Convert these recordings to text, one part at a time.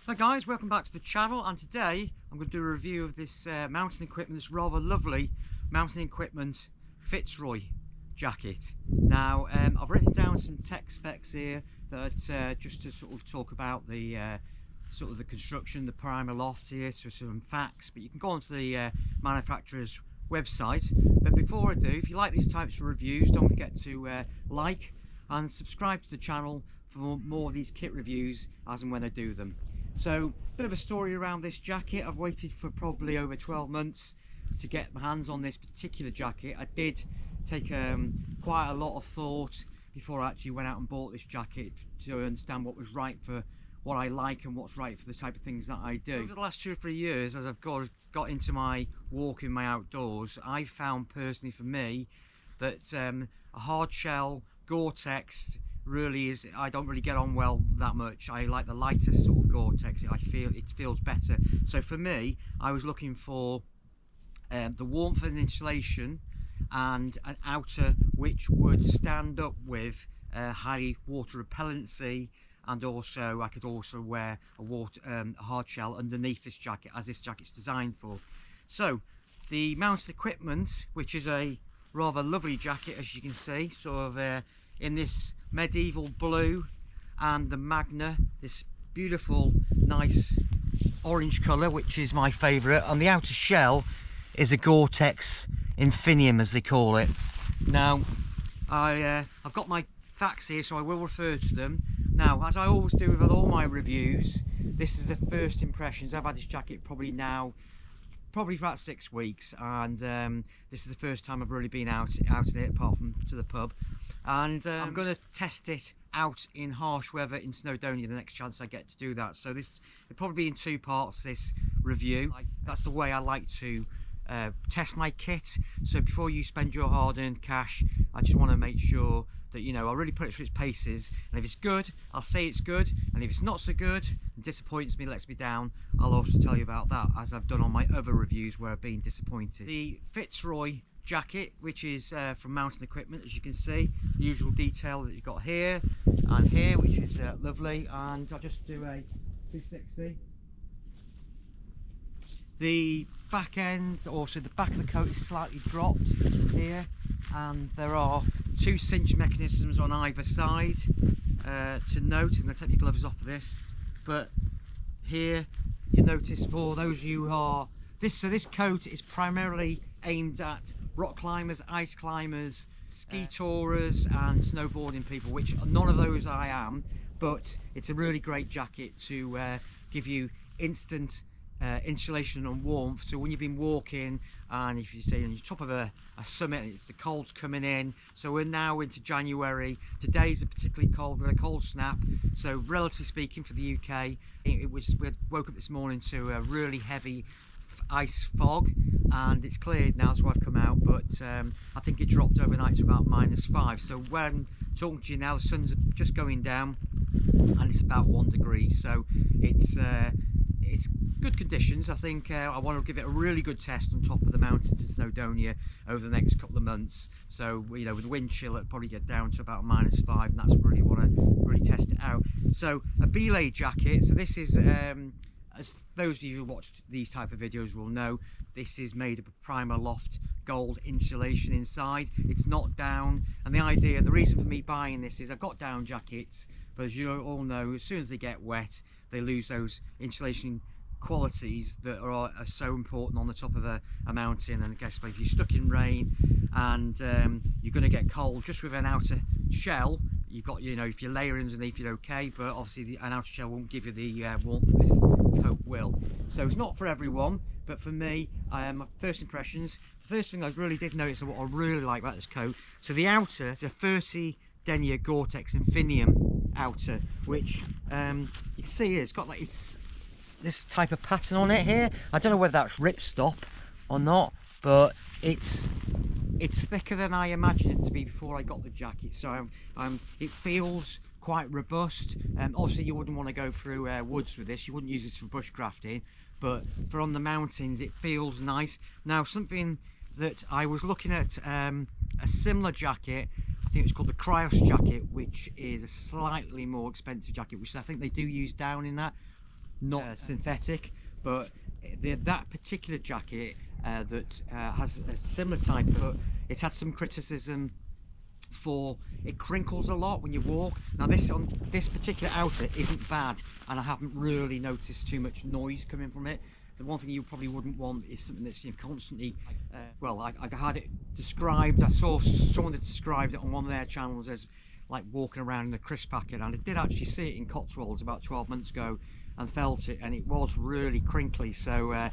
Hi guys, welcome back to the channel, and today I'm going to do a review of this mountain equipment, this rather lovely mountain equipment Fitzroy jacket. Now I've written down some tech specs here that just to sort of talk about the sort of the construction, the primer loft here, so some facts, but you can go onto the manufacturer's website. But before I do, if you like these types of reviews, don't forget to like and subscribe to the channel for more of these kit reviews as and when I do them. So, a bit of a story around this jacket. I've waited for probably over 12 months to get my hands on this particular jacket. I did take quite a lot of thought before I actually went out and bought this jacket to understand what was right for what I like and what's right for the type of things that I do. Over the last 2 or 3 years, as I've got into my walking, my outdoors, I found personally for me that a hard shell Gore-Tex really is, I don't really get on well that much. I like the lighter sort of Gore-Tex. I feel it feels better. So for me, I was looking for the warmth and insulation and an outer which would stand up with high water repellency, and also I could also wear a hard shell underneath this jacket, as this jacket's designed for. So the mounted equipment, which is a rather lovely jacket, as you can see, sort of in this medieval blue, and the Magna, this beautiful nice orange colour, which is my favourite, and the outer shell is a Gore-Tex Infinium, as they call it. Now I've got my facts here, so I will refer to them. Now, as I always do with all my reviews, this is the first impressions. I've had this jacket probably about 6 weeks, and this is the first time I've really been out in it, apart from to the pub. And I'm going to test it out in harsh weather in Snowdonia the next chance I get to do that. So this will probably be in 2 parts, this review. That's the way I like to test my kit. So before you spend your hard-earned cash, I just want to make sure that, you know, I really put it through its paces, and if it's good, I'll say it's good, and if it's not so good and disappoints me, lets me down, I'll also tell you about that, as I've done on my other reviews where I've been disappointed. The Fitzroy jacket, which is from Mountain Equipment, as you can see, the usual detail that you've got here and here, which is lovely. And I'll just do a 360. The back end, also the back of the coat, is slightly dropped here, and there are 2 cinch mechanisms on either side to note. I'm going to take my gloves off for this, but here you notice, for those of you who are this coat is primarily aimed at rock climbers, ice climbers, ski tourers and snowboarding people, which none of those I am, but it's a really great jacket to give you instant insulation and warmth. So when you've been walking, and if you say on the top of a summit, the cold's coming in, so we're now into January, today's a particularly cold, with a cold snap, so relatively speaking for the UK, we woke up this morning to a really heavy ice fog, and it's cleared now, so I've come out, but I think it dropped overnight to about -5. So when talking to you now, the sun's just going down and it's about 1 degree, so it's good conditions. I think I want to give it a really good test on top of the mountains in Snowdonia over the next couple of months. So, you know, with the wind chill, it'll probably get down to about -5, and that's really want to really test it out. So a belay jacket. So this is, as those of you who watched these type of videos will know, this is made of a primer loft gold insulation inside. It's not down, and the reason for me buying this is I've got down jackets, but as you all know, as soon as they get wet, they lose those insulation qualities that are so important on the top of a mountain. And I guess if you're stuck in rain and you're going to get cold, just with an outer shell, you've got, you know, if you layer underneath, you're okay, but obviously an outer shell won't give you the warmth this coat will. So it's not for everyone, but for me, my first impressions, the first thing I really did notice, what I really like about this coat, so the outer is a 30-denier Gore-Tex Infinium outer, which you can see here, it's got like this type of pattern on it here. I don't know whether that's ripstop or not, but it's thicker than I imagined it to be before I got the jacket. So it feels quite robust. Obviously you wouldn't want to go through woods with this, you wouldn't use this for bushcrafting, but for on the mountains it feels nice. Now, something that I was looking at, a similar jacket, I think it's called the Cryos jacket, which is a slightly more expensive jacket, which I think they do use down in that. not synthetic, but that particular jacket that has a similar type, but it's had some criticism for it crinkles a lot when you walk. Now this particular outer isn't bad, and I haven't really noticed too much noise coming from it. The one thing you probably wouldn't want is something that's, you know, constantly well, I had it described, I saw someone that described it on one of their channels as like walking around in a crisp packet, and I did actually see it in Cotswolds about 12 months ago and felt it, and it was really crinkly. So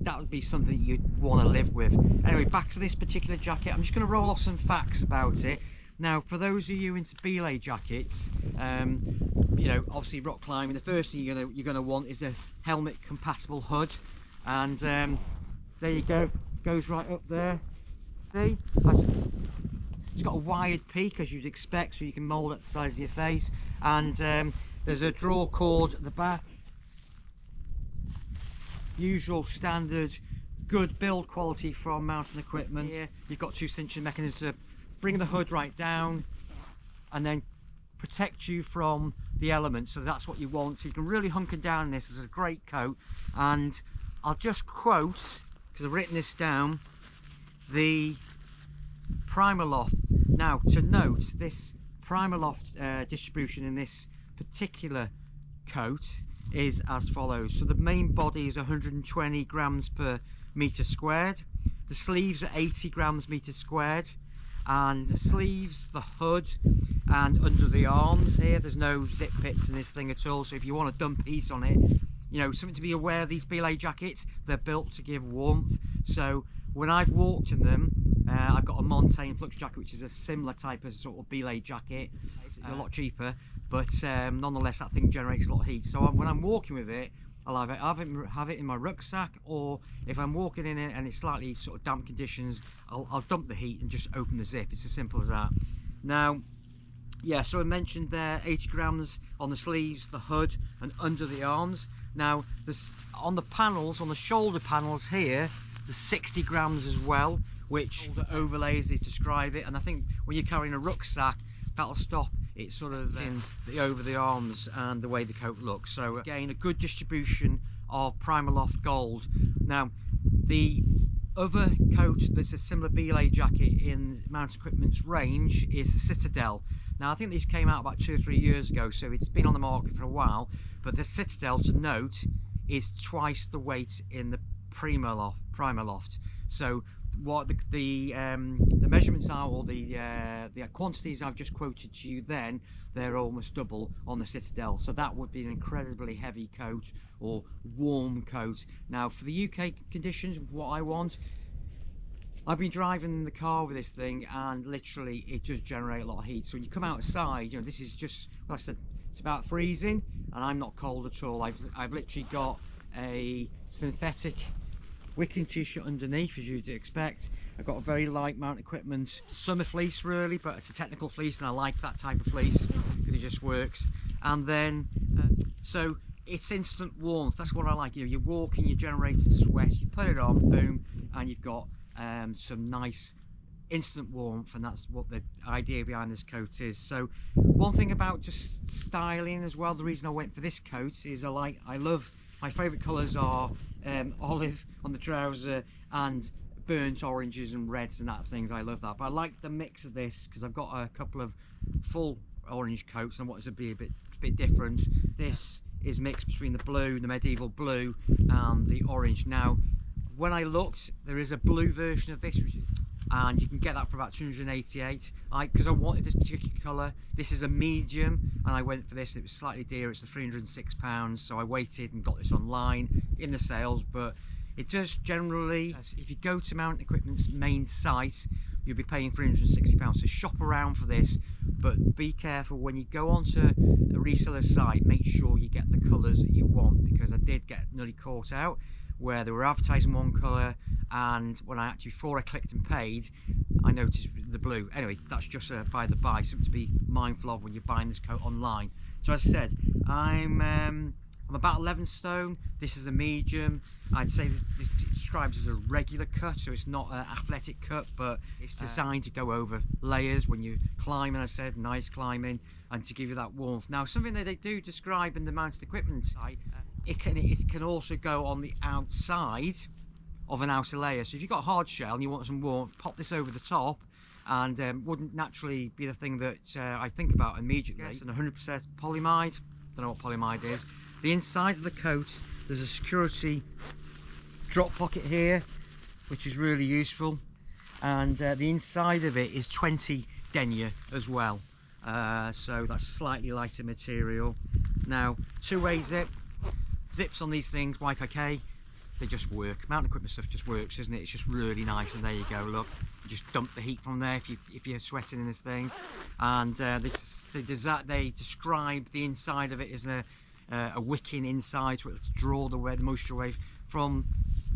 that would be something you'd want to live with. Anyway, back to this particular jacket. I'm just going to roll off some facts about it. Now, for those of you into belay jackets, you know, obviously rock climbing, the first thing you're gonna want is a helmet compatible hood, and there you go, goes right up there. See, it's got a wide peak as you'd expect, so you can mould at the size of your face, and there's a draw cord at the back. Usual standard good build quality from Mountain Equipment. Here you've got 2 cinching mechanisms to bring the hood right down and then protect you from the elements, so that's what you want. So you can really hunker down in this. It's a great coat, and I'll just quote, because I've written this down, the Primaloft. Now, to note, this Primaloft distribution in this particular coat is as follows. So the main body is 120 grams per meter squared. The sleeves are 80 grams meter squared, and the sleeves, the hood, and under the arms here, there's no zip bits in this thing at all. So if you want a dump piece on it, you know, something to be aware of, these belay jackets, they're built to give warmth. So when I've walked in them, I've got a Montane Flux jacket, which is a similar type of sort of belay jacket. It's a lot cheaper, but nonetheless that thing generates a lot of heat. So when I'm walking with it, I'll have it in my rucksack, or if I'm walking in it and it's slightly sort of damp conditions, I'll dump the heat and just open the zip. It's as simple as that. Now, yeah, so I mentioned there 80 grams on the sleeves, the hood, and under the arms. Now, on the panels, on the shoulder panels here, there's 60 grams as well, which overlays they describe it. And I think when you're carrying a rucksack, that'll stop it sort of in over the arms and the way the coat looks. So again, a good distribution of Primaloft gold. Now, the other coat that's a similar belay jacket in Mountain Equipment's range is the Citadel. Now, I think these came out about 2 or 3 years ago, so it's been on the market for a while. But the Citadel, to note, is twice the weight in the Primaloft. So what the measurements are, or the quantities I've just quoted to you then, they're almost double on the Citadel. So that would be an incredibly heavy coat or warm coat. Now, for the UK conditions, what I want, I've been driving the car with this thing, and literally it does generate a lot of heat. So when you come outside, you know, this is just, like I said, it's about freezing, and I'm not cold at all. I've literally got a synthetic wicking t-shirt underneath, as you'd expect. I've got a very light Mountain Equipment summer fleece, really, but it's a technical fleece, and I like that type of fleece because it just works. And then so it's instant warmth. That's what I like. You know, you're walking, you're generating sweat, you put it on, boom, and you've got some nice instant warmth, and that's what the idea behind this coat is. So one thing about just styling as well, the reason I went for this coat is I love, my favourite colours are olive on the trouser and burnt oranges and reds and that things. I love that, but I like the mix of this because I've got a couple of full orange coats and I wanted to be a bit different. This is mixed between the blue, the medieval blue, and the orange. Now, when I looked, there is a blue version of this, and you can get that for about 288. Because I wanted this particular colour. This is a medium, and I went for this. It was slightly dear. It's £306, so I waited and got this online in the sales. But it does generally, if you go to Mountain Equipment's main site, you'll be paying £360. So shop around for this, but be careful when you go onto a reseller site. Make sure you get the colours that you want, because I did get nearly caught out where they were advertising one colour, and when before I clicked and paid, I noticed the blue. Anyway, that's just by the by, something to be mindful of when you're buying this coat online. So as I said, I'm about 11 stone. This is a medium. I'd say this describes as a regular cut, so it's not an athletic cut, but it's designed to go over layers when you climb. And I said, nice climbing, and to give you that warmth. Now, something that they do describe in the mounted equipment site, it can also go on the outside of an outer layer. So if you've got a hard shell and you want some warmth, pop this over the top, and wouldn't naturally be the thing that I think about immediately. Yes, and 100% polyamide. Don't know what polyamide is. The inside of the coat, there's a security drop pocket here, which is really useful, and the inside of it is 20 denier as well, so that's slightly lighter material. Now, two-way zips on these things, YKK, they just work. Mountain equipment stuff just works, doesn't it? It's just really nice, and there you go, look, you just dump the heat from there if you're sweating in this thing. And they describe the inside of it as a wicking inside, to draw the moisture away from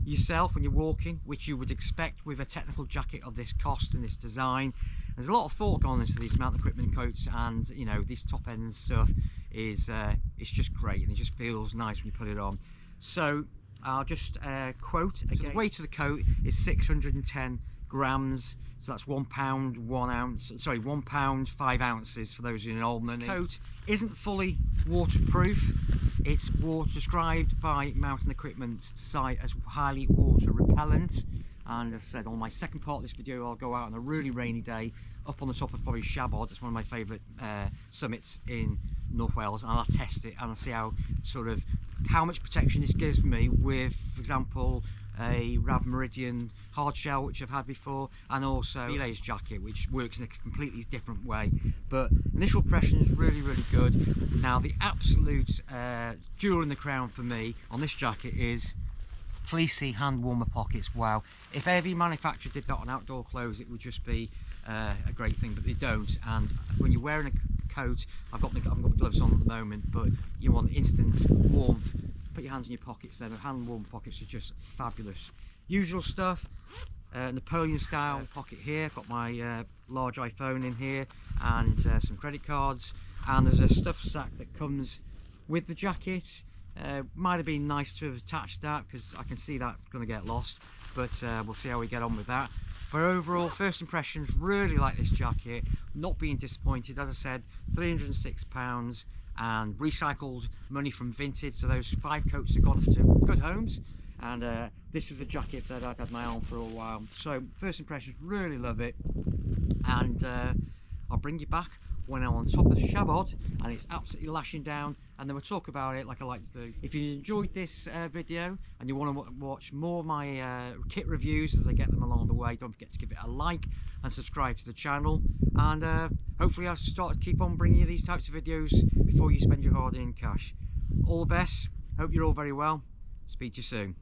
yourself when you're walking, which you would expect with a technical jacket of this cost and this design. There's a lot of thought gone into these mountain equipment coats, and you know, this top end stuff is it's just great, and it just feels nice when you put it on. So I'll just quote again. So the weight of the coat is 610 grams, so that's 1 pound 1 ounce, sorry, 1 pound 5 ounces for those in old money. The coat isn't fully waterproof. It's described by mountain equipment site as highly water repellent. And as I said, on my second part of this video, I'll go out on a really rainy day up on the top of probably Shabod. It's one of my favourite summits in North Wales, and I'll test it and I'll see how much protection this gives me with, for example, a Rav Meridian hard shell, which I've had before, and also Relays jacket, which works in a completely different way. But initial impression is really, really good. Now, the absolute jewel in the crown for me on this jacket is fleecy hand warmer pockets. Wow, if every manufacturer did that on outdoor clothes, it would just be a great thing, but they don't. And when you're wearing a coat, I've got the gloves on at the moment, but you want instant warmth, put your hands in your pockets. Then hand warm pockets are just fabulous. Usual stuff, Napoleon style pocket here. I've got my large iPhone in here, and some credit cards, and there's a stuff sack that comes with the jacket. Might have been nice to have attached that, because I can see that's going to get lost, but we'll see how we get on with that. But overall, first impressions, really like this jacket, not being disappointed. As I said, £306 and recycled money from Vinted, so those 5 coats have gone to good homes, and this was a jacket that I'd had my eye on for a while. So first impressions, really love it, and I'll bring you back when I'm on top of Shabod and it's absolutely lashing down, and then we'll talk about it like I like to do. If you enjoyed this video and you want to watch more of my kit reviews as I get them along the way, don't forget to give it a like and subscribe to the channel, and hopefully I'll start to keep on bringing you these types of videos before you spend your hard-earned cash. All the best, hope you're all very well, speak to you soon.